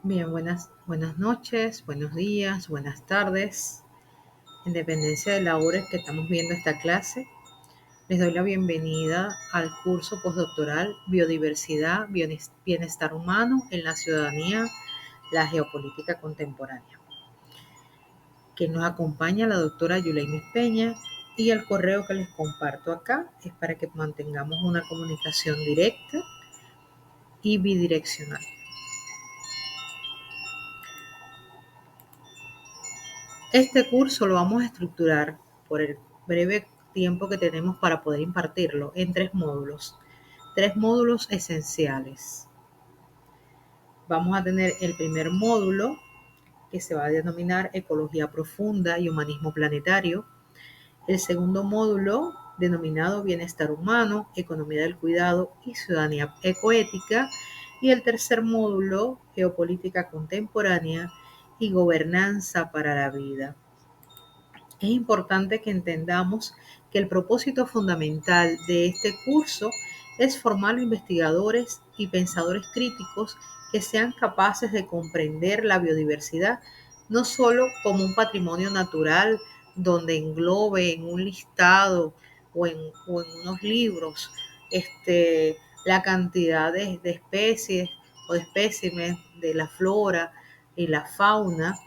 Bien, buenas noches, buenos días, buenas tardes. En dependencia de la hora en que estamos viendo esta clase, les doy la bienvenida al curso postdoctoral Biodiversidad, Bienestar Humano en la Ciudadanía, la Geopolítica Contemporánea, que nos acompaña la doctora Yuleimis Peña, y el correo que les comparto acá es para que mantengamos una comunicación directa y bidireccional. Este curso lo vamos a estructurar por el breve tiempo que tenemos para poder impartirlo en tres módulos esenciales. Vamos a tener el primer módulo, que se va a denominar Ecología Profunda y Humanismo Planetario. El segundo módulo, denominado Bienestar Humano, Economía del Cuidado y Ciudadanía Ecoética. Y el tercer módulo, Geopolítica Contemporánea y Gobernanza para la Vida. Es importante que entendamos que el propósito fundamental de este curso es formar investigadores y pensadores críticos que sean capaces de comprender la biodiversidad no solo como un patrimonio natural donde englobe en un listado o en unos libros la cantidad de especies o de espécimes de la flora y la fauna,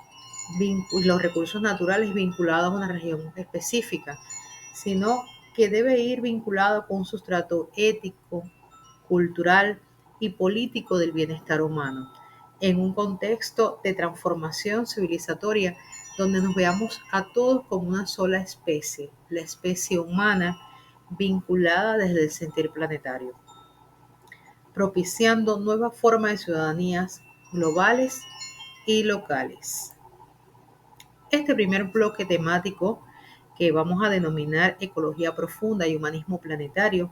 los recursos naturales vinculados a una región específica, sino que debe ir vinculado con un sustrato ético, cultural y político del bienestar humano, en un contexto de transformación civilizatoria donde nos veamos a todos como una sola especie, la especie humana vinculada desde el sentir planetario, propiciando nuevas formas de ciudadanías globales y locales. Este primer bloque temático, que vamos a denominar Ecología Profunda y Humanismo Planetario,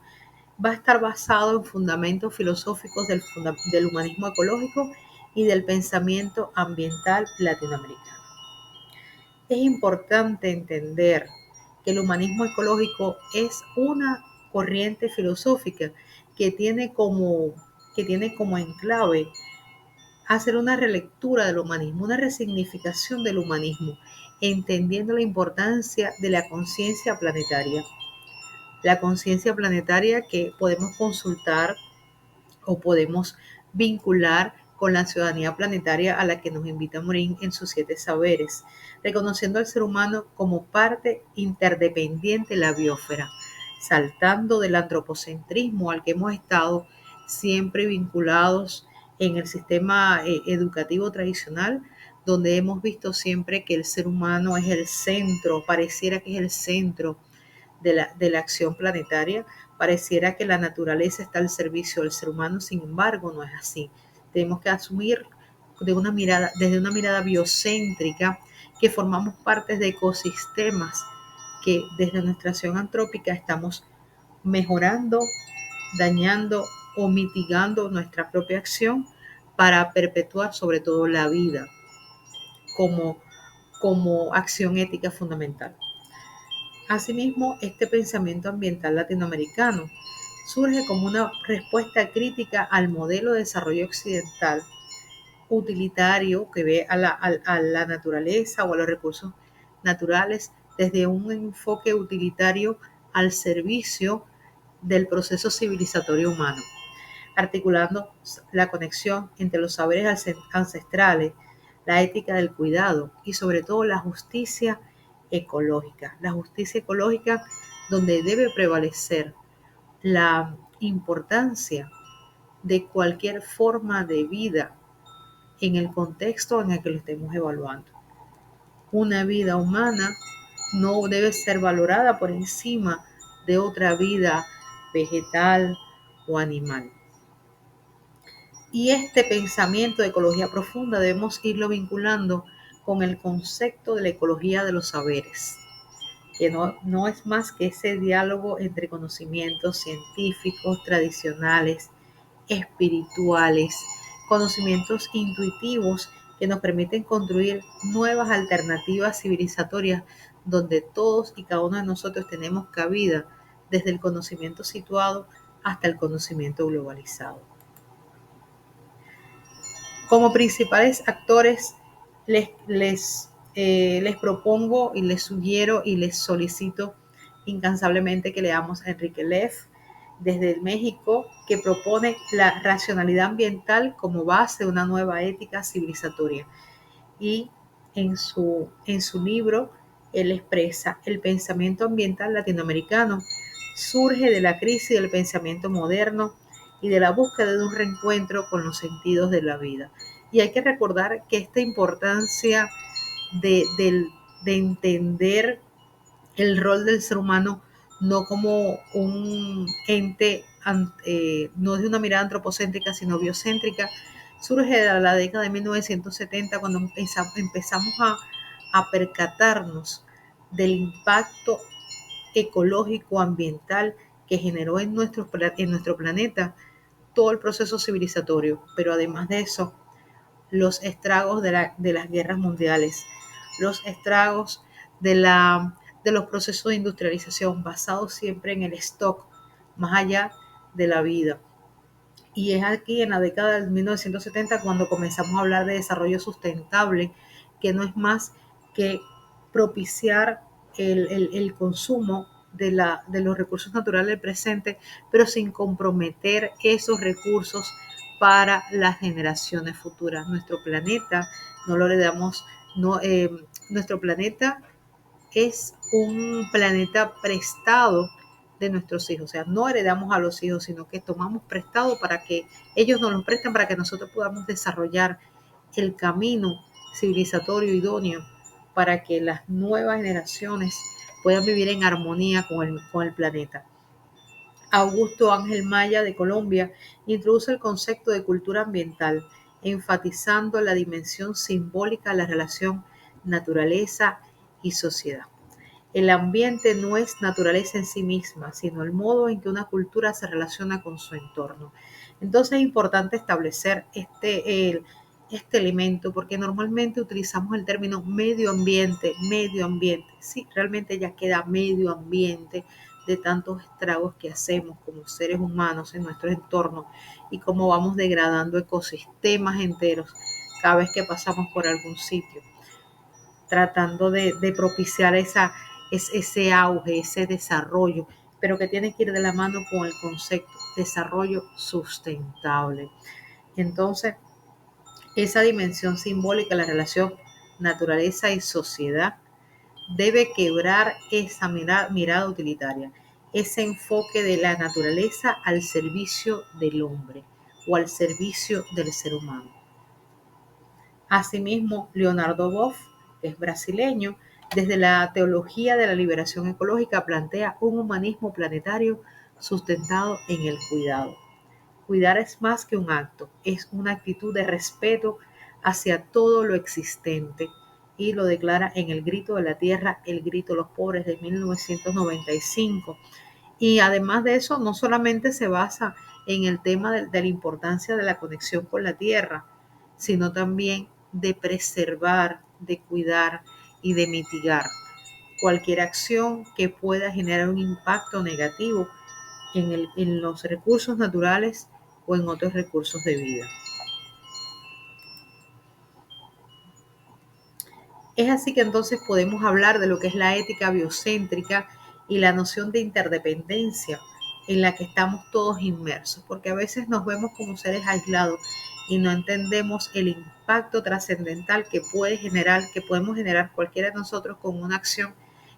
va a estar basado en fundamentos filosóficos del humanismo ecológico y del pensamiento ambiental latinoamericano. Es importante entender que el humanismo ecológico es una corriente filosófica que tiene como enclave hacer una relectura del humanismo, una resignificación del humanismo, entendiendo la importancia de la conciencia planetaria. La conciencia planetaria que podemos consultar o podemos vincular con la ciudadanía planetaria a la que nos invita Morin en sus 7 saberes, reconociendo al ser humano como parte interdependiente de la biosfera, saltando del antropocentrismo al que hemos estado siempre vinculados en el sistema educativo tradicional, donde hemos visto siempre que el ser humano es el centro, pareciera que es el centro de la acción planetaria. Pareciera que la naturaleza está al servicio del ser humano, sin embargo, no es así. Tenemos que asumir desde una mirada biocéntrica, que formamos parte de ecosistemas que desde nuestra acción antrópica estamos mejorando, dañando o mitigando nuestra propia acción para perpetuar sobre todo la vida como, como acción ética fundamental. Asimismo, este pensamiento ambiental latinoamericano surge como una respuesta crítica al modelo de desarrollo occidental utilitario que ve a la naturaleza o a los recursos naturales desde un enfoque utilitario al servicio del proceso civilizatorio humano, articulando la conexión entre los saberes ancestrales, la ética del cuidado y sobre todo la justicia ecológica. La justicia ecológica donde debe prevalecer la importancia de cualquier forma de vida en el contexto en el que lo estemos evaluando. Una vida humana no debe ser valorada por encima de otra vida vegetal o animal. Y este pensamiento de ecología profunda debemos irlo vinculando con el concepto de la ecología de los saberes, que no es más que ese diálogo entre conocimientos científicos, tradicionales, espirituales, conocimientos intuitivos que nos permiten construir nuevas alternativas civilizatorias donde todos y cada uno de nosotros tenemos cabida, desde el conocimiento situado hasta el conocimiento globalizado. Como principales actores, les propongo y les sugiero y les solicito incansablemente que leamos a Enrique Leff desde México, que propone la racionalidad ambiental como base de una nueva ética civilizatoria. Y en su libro, él expresa: el pensamiento ambiental latinoamericano surge de la crisis del pensamiento moderno y de la búsqueda de un reencuentro con los sentidos de la vida. Y hay que recordar que esta importancia de entender el rol del ser humano no como un ente, no de una mirada antropocéntrica, sino biocéntrica, surge de la década de 1970, cuando empezamos a percatarnos del impacto ecológico, ambiental, que generó en nuestro planeta todo el proceso civilizatorio. Pero además de eso, los estragos de las guerras mundiales, los estragos de los procesos de industrialización basados siempre en el stock, más allá de la vida. Y es aquí en la década de 1970 cuando comenzamos a hablar de desarrollo sustentable, que no es más que propiciar el consumo de los recursos naturales del presente, pero sin comprometer esos recursos para las generaciones futuras. Nuestro planeta no lo heredamos, no, nuestro planeta es un planeta prestado de nuestros hijos. O sea, no heredamos a los hijos, sino que tomamos prestado para que ellos nos lo presten, para que nosotros podamos desarrollar el camino civilizatorio idóneo para que las nuevas generaciones puedan vivir en armonía con el planeta. Augusto Ángel Maya, de Colombia, introduce el concepto de cultura ambiental, enfatizando la dimensión simbólica de la relación naturaleza y sociedad. El ambiente no es naturaleza en sí misma, sino el modo en que una cultura se relaciona con su entorno. Entonces es importante establecer este elemento, porque normalmente utilizamos el término medio ambiente, medio ambiente. Sí, realmente ya queda medio ambiente de tantos estragos que hacemos como seres humanos en nuestro entorno y cómo vamos degradando ecosistemas enteros cada vez que pasamos por algún sitio, tratando de propiciar ese auge, ese desarrollo, pero que tiene que ir de la mano con el concepto de desarrollo sustentable. Entonces, esa dimensión simbólica, la relación naturaleza y sociedad, debe quebrar esa mirada utilitaria, ese enfoque de la naturaleza al servicio del hombre o al servicio del ser humano. Asimismo, Leonardo Boff, que es brasileño, desde la teología de la liberación ecológica plantea un humanismo planetario sustentado en el cuidado. Cuidar es más que un acto, es una actitud de respeto hacia todo lo existente, y lo declara en El grito de la tierra, El grito de los pobres, de 1995. Y además de eso, no solamente se basa en el tema de la importancia de la conexión con la tierra, sino también de preservar, de cuidar y de mitigar cualquier acción que pueda generar un impacto negativo en los recursos naturales o en otros recursos de vida. Es así que entonces podemos hablar de lo que es la ética biocéntrica y la noción de interdependencia en la que estamos todos inmersos, porque a veces nos vemos como seres aislados y no entendemos el impacto trascendental que podemos generar cualquiera de nosotros con una acción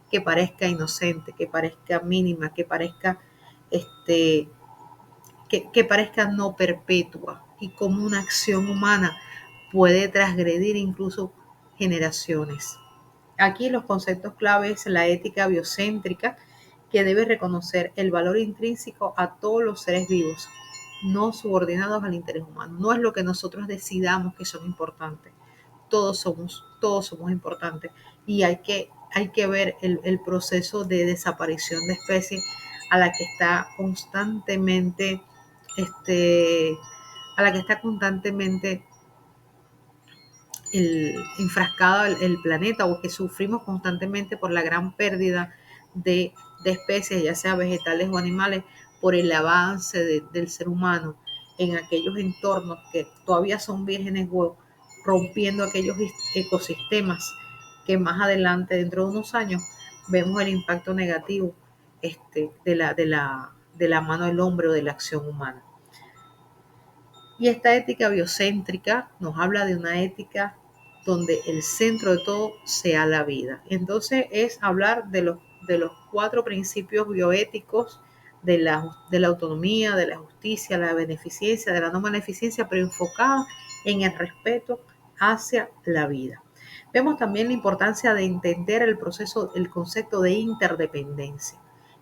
que parezca inocente, que parezca mínima, este, que parezca no perpetua, y como una acción humana puede transgredir incluso generaciones. Aquí los conceptos claves: la ética biocéntrica, que debe reconocer el valor intrínseco a todos los seres vivos, no subordinados al interés humano. No es lo que nosotros decidamos que son importantes. Todos somos importantes, y hay que ver el proceso de desaparición de especies a la que está constantemente, este, a la que está constantemente enfrascado el planeta, o que sufrimos constantemente por la gran pérdida de especies, ya sea vegetales o animales, por el avance del ser humano en aquellos entornos que todavía son vírgenes o rompiendo aquellos ecosistemas que más adelante, dentro de unos años, vemos el impacto negativo de la mano del hombre o de la acción humana. Y esta ética biocéntrica nos habla de una ética donde el centro de todo sea la vida. Entonces es hablar de los 4 principios bioéticos de la autonomía, de la justicia, la beneficencia, de la no maleficencia, pero enfocada en el respeto hacia la vida. Vemos también la importancia de entender el concepto de interdependencia,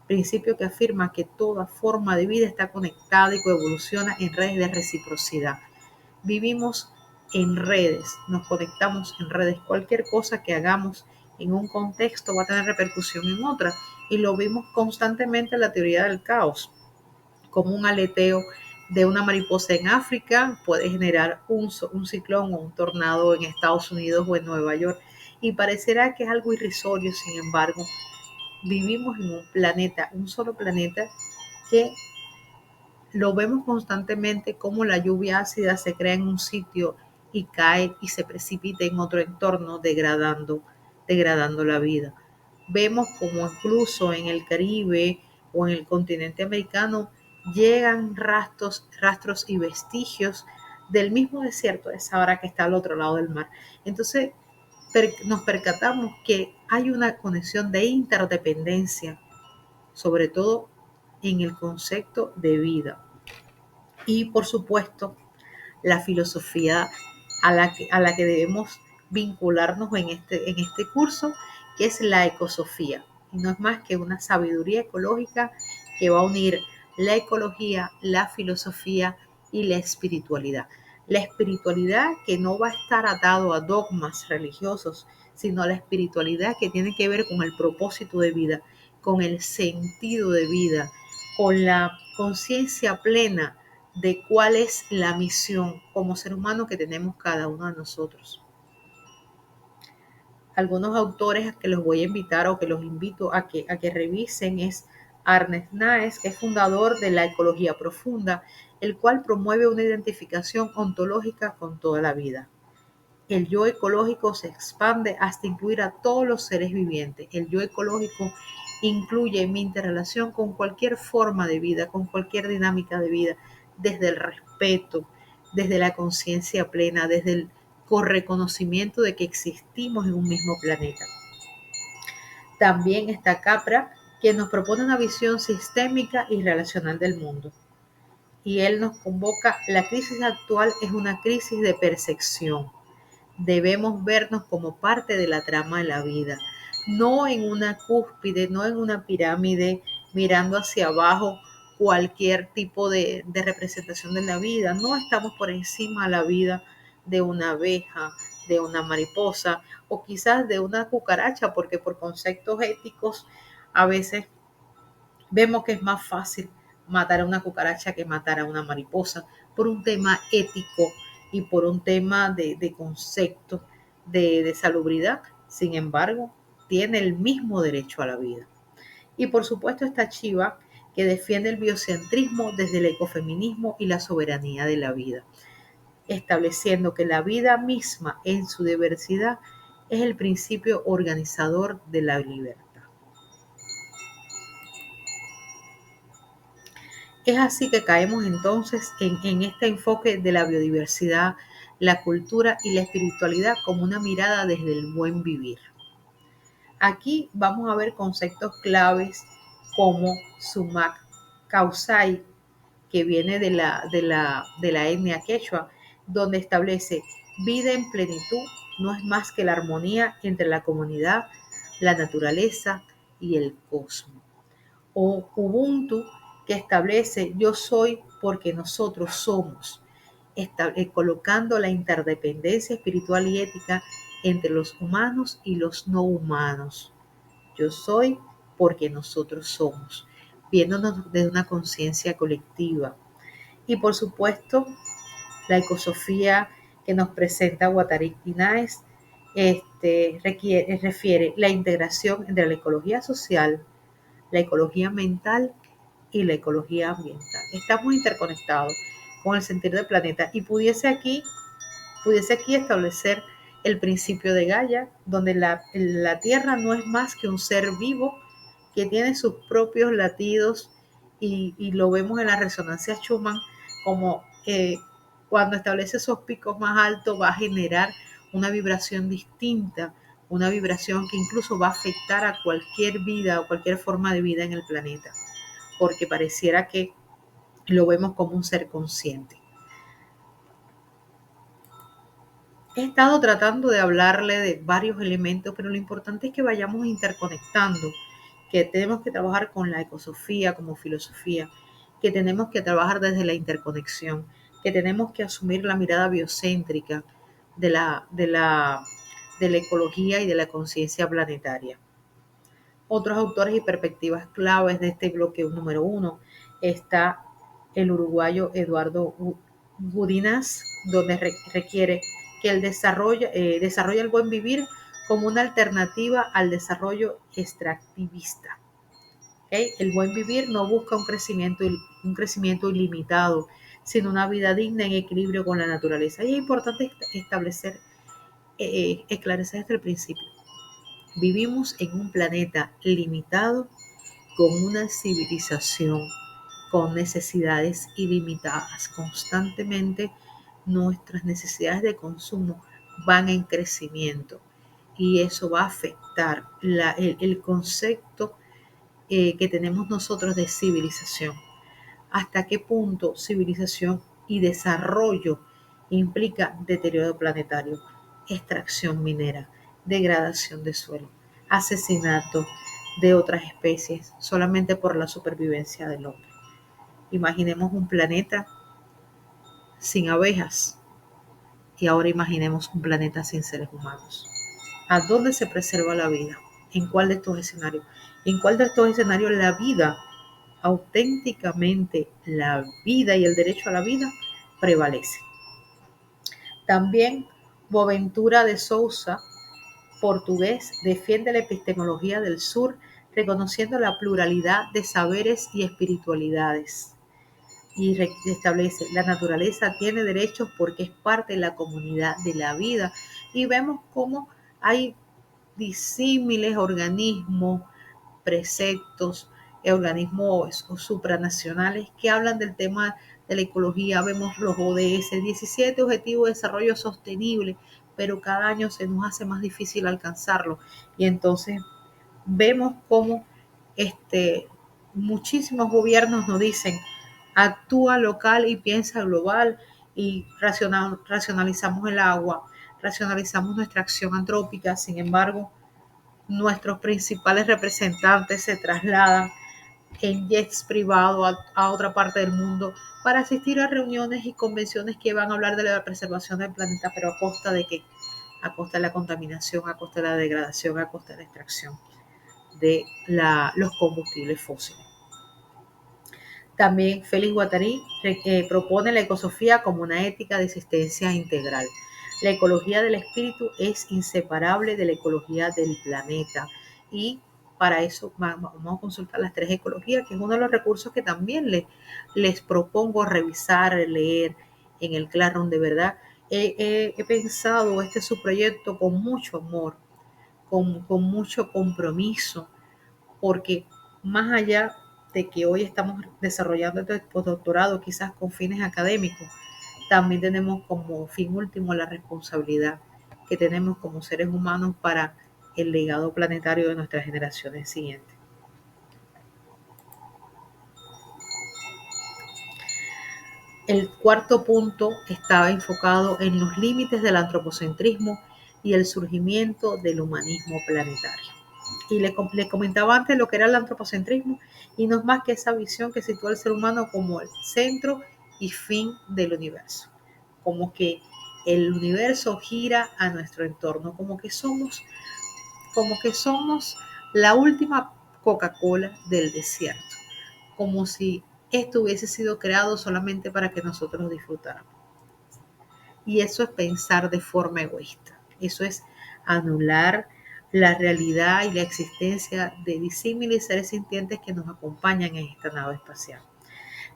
principio que afirma que toda forma de vida está conectada y coevoluciona en redes de reciprocidad. Vivimos en redes, nos conectamos en redes. Cualquier cosa que hagamos en un contexto va a tener repercusión en otra, y lo vimos constantemente en la teoría del caos, como un aleteo de una mariposa en África puede generar un ciclón o un tornado en Estados Unidos o en Nueva York, y parecerá que es algo irrisorio. Sin embargo, vivimos en un planeta, un solo planeta, que lo vemos constantemente como la lluvia ácida se crea en un sitio y cae y se precipita en otro entorno, degradando la vida. Vemos como incluso en el Caribe o en el continente americano llegan rastros y vestigios del mismo desierto de Sahara que está al otro lado del mar. Entonces nos percatamos que hay una conexión de interdependencia, sobre todo en el concepto de vida. Y por supuesto, la filosofía a la que debemos vincularnos en este curso, que es la ecosofía. Y no es más que una sabiduría ecológica que va a unir la ecología, la filosofía y la espiritualidad. La espiritualidad que no va a estar atado a dogmas religiosos, sino la espiritualidad que tiene que ver con el propósito de vida, con el sentido de vida, con la conciencia plena de cuál es la misión como ser humano que tenemos cada uno de nosotros. Algunos autores que los voy a invitar o que los invito a que revisen es Ernest Naes, que es fundador de la ecología profunda, el cual promueve una identificación ontológica con toda la vida. El yo ecológico se expande hasta incluir a todos los seres vivientes. El yo ecológico incluye mi interrelación con cualquier forma de vida, con cualquier dinámica de vida, desde el respeto, desde la conciencia plena, desde el correconocimiento de que existimos en un mismo planeta. También está Capra, que nos propone una visión sistémica y relacional del mundo. Y él nos convoca: la crisis actual es una crisis de percepción. Debemos vernos como parte de la trama de la vida, no en una cúspide, no en una pirámide mirando hacia abajo cualquier tipo de representación de la vida. No estamos por encima de la vida de una abeja, de una mariposa o quizás de una cucaracha, porque por conceptos éticos a veces vemos que es más fácil matar a una cucaracha que matar a una mariposa, por un tema ético y por un tema de concepto de salubridad. Sin embargo, tiene el mismo derecho a la vida. Y por supuesto está Chiva, que defiende el biocentrismo desde el ecofeminismo y la soberanía de la vida, estableciendo que la vida misma en su diversidad es el principio organizador de la libertad. Es así que caemos entonces en este enfoque de la biodiversidad, la cultura y la espiritualidad como una mirada desde el buen vivir. Aquí vamos a ver conceptos claves como Sumac Causai, que viene de la etnia quechua, donde establece: vida en plenitud no es más que la armonía entre la comunidad, la naturaleza y el cosmos. O Ubuntu, que establece: yo soy porque nosotros somos, colocando la interdependencia espiritual y ética entre los humanos y los no humanos. Yo soy porque nosotros somos, viéndonos desde una conciencia colectiva. Y por supuesto, la ecosofía que nos presenta Guattari Naes refiere la integración entre la ecología social, la ecología mental y la ecología ambiental. Estamos interconectados. con el sentir del planeta y pudiese aquí establecer el principio de Gaia, donde la Tierra no es más que un ser vivo que tiene sus propios latidos y lo vemos en la resonancia Schumann como cuando establece esos picos más altos va a generar una vibración distinta, una vibración que incluso va a afectar a cualquier vida o cualquier forma de vida en el planeta, porque pareciera que lo vemos como un ser consciente. He estado tratando de hablarle de varios elementos, pero lo importante es que vayamos interconectando, que tenemos que trabajar con la ecosofía como filosofía, que tenemos que trabajar desde la interconexión, que tenemos que asumir la mirada biocéntrica de la ecología y de la conciencia planetaria. Otros autores y perspectivas claves de este bloque número 1 está el uruguayo Eduardo Gudinas, donde requiere que el desarrolle el buen vivir como una alternativa al desarrollo extractivista. ¿Okay? El buen vivir no busca un crecimiento ilimitado, sino una vida digna en equilibrio con la naturaleza. Y es importante esclarecer desde el principio. Vivimos en un planeta limitado con una civilización con necesidades ilimitadas. Constantemente nuestras necesidades de consumo van en crecimiento y eso va a afectar el concepto que tenemos nosotros de civilización. ¿Hasta qué punto civilización y desarrollo implica deterioro planetario, extracción minera, degradación de suelo, asesinato de otras especies solamente por la supervivencia del hombre? Imaginemos un planeta sin abejas y ahora imaginemos un planeta sin seres humanos. ¿A dónde se preserva la vida? ¿En cuál de estos escenarios? ¿En cuál de estos escenarios la vida, auténticamente la vida y el derecho a la vida, prevalece? También Boaventura de Sousa, portugués, defiende la epistemología del sur, reconociendo la pluralidad de saberes y espiritualidades. Y establece, la naturaleza tiene derechos porque es parte de la comunidad de la vida. Y vemos cómo hay disímiles organismos, preceptos, organismos supranacionales que hablan del tema de la ecología. Vemos los ODS, 17 Objetivos de Desarrollo Sostenible, pero cada año se nos hace más difícil alcanzarlo. Y entonces vemos cómo muchísimos gobiernos nos dicen actúa local y piensa global y racionalizamos el agua, racionalizamos nuestra acción antrópica. Sin embargo, nuestros principales representantes se trasladan en jets privados a otra parte del mundo para asistir a reuniones y convenciones que van a hablar de la preservación del planeta, pero ¿a costa de qué? A costa de la contaminación, a costa de la degradación, a costa de la extracción de los combustibles fósiles. También Félix Guattari propone la ecosofía como una ética de existencia integral. La ecología del espíritu es inseparable de la ecología del planeta y para eso vamos a consultar las 3 ecologías, que es uno de los recursos que también les propongo revisar, leer en el Classroom. De verdad, he pensado su proyecto con mucho amor, con mucho compromiso, porque más allá de que hoy estamos desarrollando este postdoctorado quizás con fines académicos, también tenemos como fin último la responsabilidad que tenemos como seres humanos para el legado planetario de nuestras generaciones siguientes. El cuarto punto estaba enfocado en los límites del antropocentrismo y el surgimiento del humanismo planetario. Y le comentaba antes lo que era el antropocentrismo, y no es más que esa visión que sitúa al ser humano como el centro y fin del universo, como que el universo gira a nuestro entorno, como que somos la última Coca-Cola del desierto, como si esto hubiese sido creado solamente para que nosotros disfrutáramos. Y eso es pensar de forma egoísta, eso es anular la realidad y la existencia de disímiles seres sintientes que nos acompañan en esta nave espacial.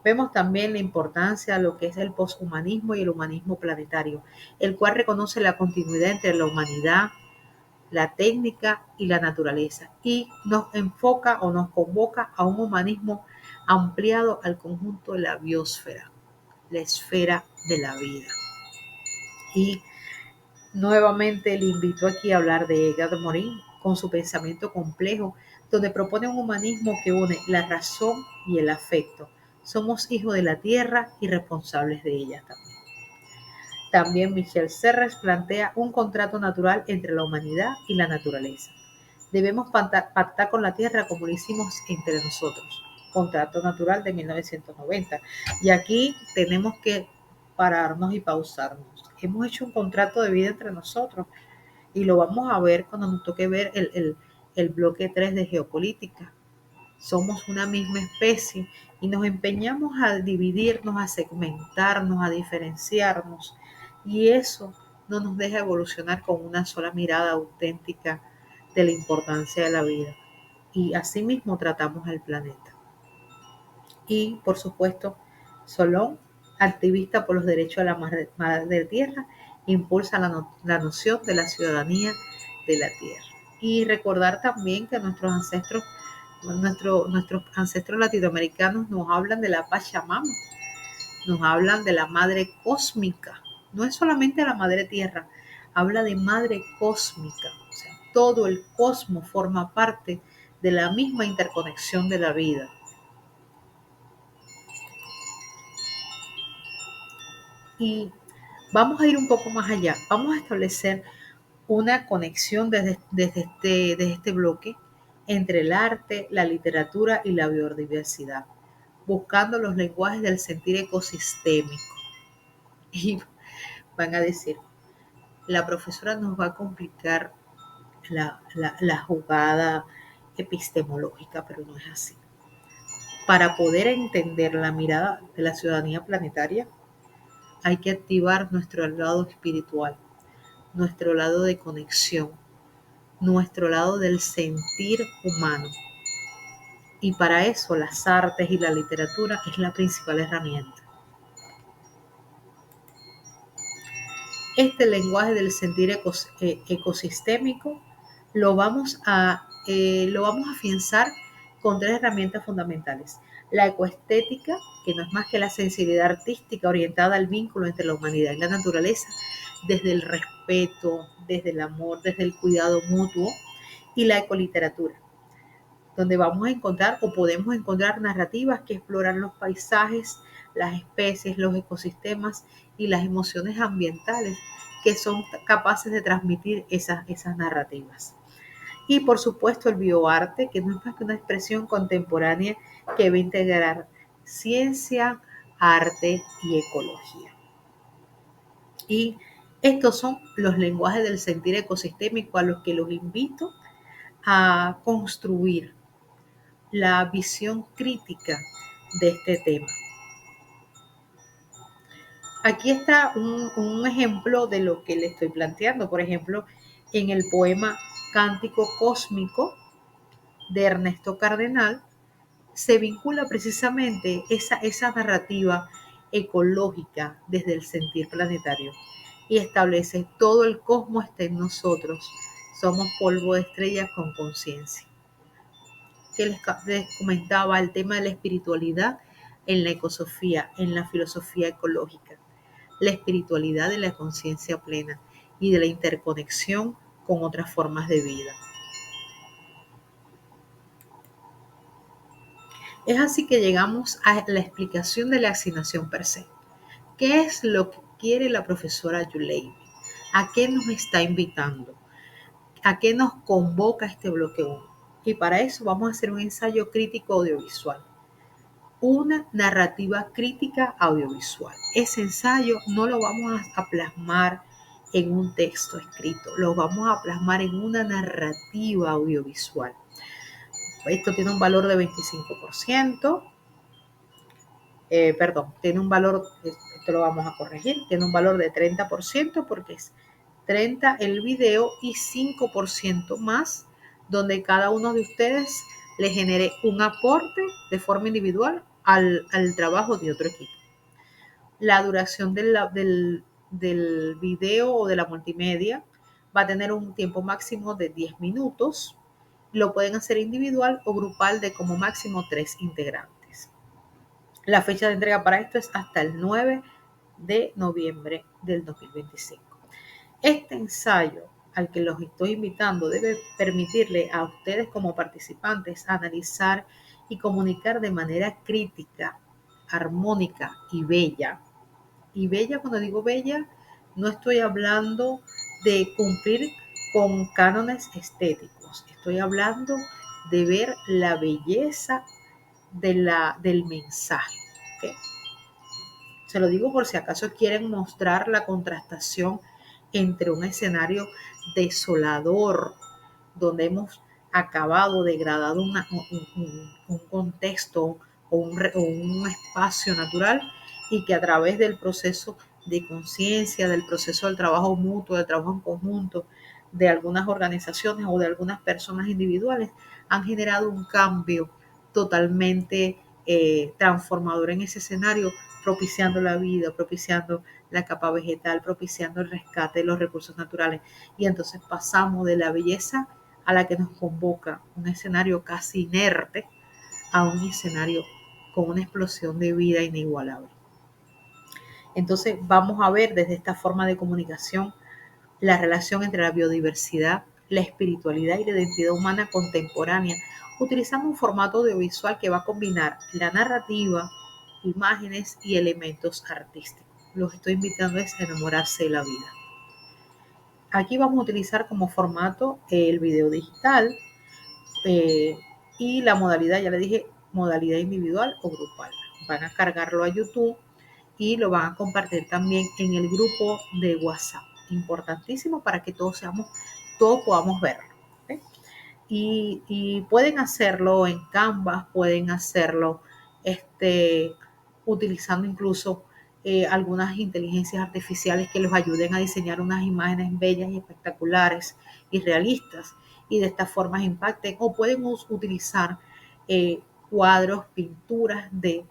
Vemos también la importancia de lo que es el poshumanismo y el humanismo planetario, el cual reconoce la continuidad entre la humanidad, la técnica y la naturaleza, y nos enfoca o nos convoca a un humanismo ampliado al conjunto de la biosfera, la esfera de la vida. Y nuevamente le invito aquí a hablar de Edgar Morin con su pensamiento complejo, donde propone un humanismo que une la razón y el afecto. Somos hijos de la tierra y responsables de ella también. También Michel Serres plantea un contrato natural entre la humanidad y la naturaleza. Debemos pactar con la tierra como lo hicimos entre nosotros. Contrato natural de 1990. Y aquí tenemos que pararnos y pausarnos. Hemos hecho un contrato de vida entre nosotros y lo vamos a ver cuando nos toque ver el bloque 3 de geopolítica. Somos una misma especie y nos empeñamos a dividirnos, a segmentarnos, a diferenciarnos, y eso no nos deja evolucionar con una sola mirada auténtica de la importancia de la vida. Y asimismo tratamos al planeta. Y por supuesto, Solón, activista por los derechos de la madre tierra, impulsa la noción de la ciudadanía de la tierra. Y recordar también que nuestros ancestros latinoamericanos nos hablan de la Pachamama, nos hablan de la madre cósmica. No es solamente la madre tierra, habla de madre cósmica. O sea, todo el cosmos forma parte de la misma interconexión de la vida. Y vamos a ir un poco más allá. Vamos a establecer una conexión desde este bloque entre el arte, la literatura y la biodiversidad, buscando los lenguajes del sentir ecosistémico. Y van a decir, la profesora nos va a complicar la jugada epistemológica, pero no es así. Para poder entender la mirada de la ciudadanía planetaria, hay que activar nuestro lado espiritual, nuestro lado de conexión, nuestro lado del sentir humano. Y para eso las artes y la literatura es la principal herramienta. Este lenguaje del sentir ecosistémico lo vamos a afianzar con tres herramientas fundamentales. La ecoestética, que no es más que la sensibilidad artística orientada al vínculo entre la humanidad y la naturaleza, desde el respeto, desde el amor, desde el cuidado mutuo. Y la ecoliteratura, donde vamos a encontrar o podemos encontrar narrativas que exploran los paisajes, las especies, los ecosistemas y las emociones ambientales que son capaces de transmitir esas narrativas. Y por supuesto el bioarte, que no es más que una expresión contemporánea que va a integrar ciencia, arte y ecología. Y estos son los lenguajes del sentir ecosistémico a los que los invito a construir la visión crítica de este tema. Aquí está un ejemplo de lo que le estoy planteando. Por ejemplo, en el poema Cántico Cósmico de Ernesto Cardenal, se vincula precisamente esa narrativa ecológica desde el sentir planetario y establece todo el cosmos está en nosotros. Somos polvo de estrellas con conciencia. Que les comentaba el tema de la espiritualidad en la ecosofía, en la filosofía ecológica, la espiritualidad de la conciencia plena y de la interconexión con otras formas de vida. Es así que llegamos a la explicación de la asignación per se. ¿Qué es lo que quiere la profesora Yuleimi? ¿A qué nos está invitando? ¿A qué nos convoca este bloque 1? Y para eso vamos a hacer un ensayo crítico audiovisual. Una narrativa crítica audiovisual. Ese ensayo no lo vamos a plasmar en un texto escrito, lo vamos a plasmar en una narrativa audiovisual. Esto tiene un valor de 25%, tiene un valor, esto lo vamos a corregir, tiene un valor de 30% porque es 30 el video y 5% más, donde cada uno de ustedes le genere un aporte de forma individual al trabajo de otro equipo. La duración del video o de la multimedia va a tener un tiempo máximo de 10 minutos. Lo pueden hacer individual o grupal de como máximo 3 integrantes. La fecha de entrega para esto es hasta el 9 de noviembre del 2025. Este ensayo al que los estoy invitando debe permitirle a ustedes como participantes analizar y comunicar de manera crítica, armónica y bella. Y bella, cuando digo bella, no estoy hablando de cumplir con cánones estéticos. Estoy hablando de ver la belleza del mensaje. ¿Okay? Se lo digo por si acaso quieren mostrar la contrastación entre un escenario desolador, donde hemos acabado, degradado un contexto o un espacio natural, y que a través del proceso de conciencia, del proceso del trabajo mutuo, del trabajo en conjunto, de algunas organizaciones o de algunas personas individuales, han generado un cambio totalmente transformador en ese escenario, propiciando la vida, propiciando la capa vegetal, propiciando el rescate de los recursos naturales. Y entonces pasamos de la belleza a la que nos convoca un escenario casi inerte a un escenario con una explosión de vida inigualable. Entonces vamos a ver desde esta forma de comunicación la relación entre la biodiversidad, la espiritualidad y la identidad humana contemporánea, utilizando un formato audiovisual que va a combinar la narrativa, imágenes y elementos artísticos. Los estoy invitando a enamorarse de la vida. Aquí vamos a utilizar como formato el video digital y la modalidad, ya le dije, modalidad individual o grupal. Van a cargarlo a YouTube y lo van a compartir también en el grupo de WhatsApp. Importantísimo para que todos podamos verlo. ¿Okay? Y pueden hacerlo en Canvas, pueden hacerlo utilizando incluso algunas inteligencias artificiales que los ayuden a diseñar unas imágenes bellas y espectaculares y realistas, y de esta forma impacten, o pueden utilizar cuadros, pinturas de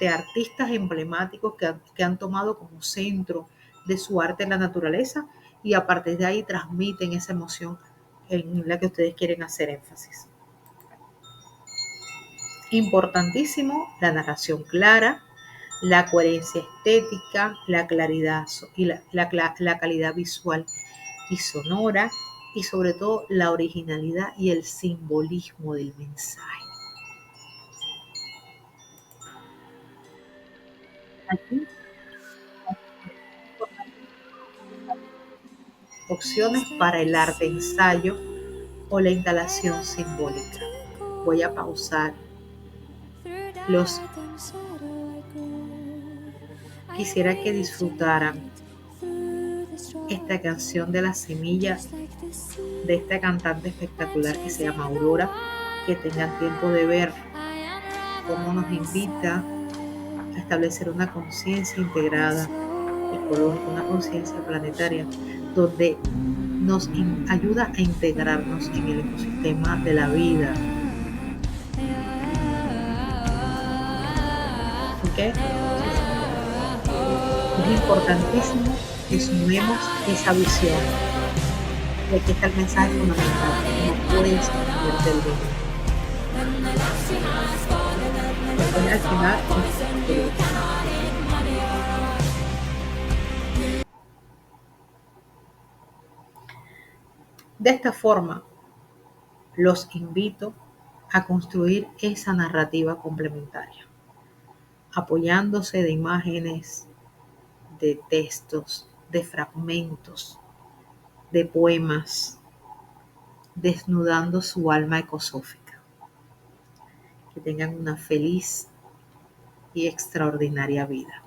artistas emblemáticos que han tomado como centro de su arte la naturaleza, y a partir de ahí transmiten esa emoción en la que ustedes quieren hacer énfasis. Importantísimo, la narración clara, la coherencia estética, la claridad y la calidad visual y sonora, y sobre todo la originalidad y el simbolismo del mensaje. Aquí opciones para el arte ensayo o la instalación simbólica. Voy a pausar. Quisiera que disfrutaran esta canción de La Semilla, de esta cantante espectacular que se llama Aurora, que tengan tiempo de ver cómo nos invita a establecer una conciencia integrada, ecológica, una conciencia planetaria, donde nos ayuda a integrarnos en el ecosistema de la vida. ¿Okay? Es importantísimo que sumemos esa visión. Y aquí está el mensaje fundamental: no puedes perderte el bien. Después, al final, de esta forma, los invito a construir esa narrativa complementaria, apoyándose de imágenes, de textos, de fragmentos, de poemas, desnudando su alma ecosófica. Que tengan una feliz y extraordinaria vida.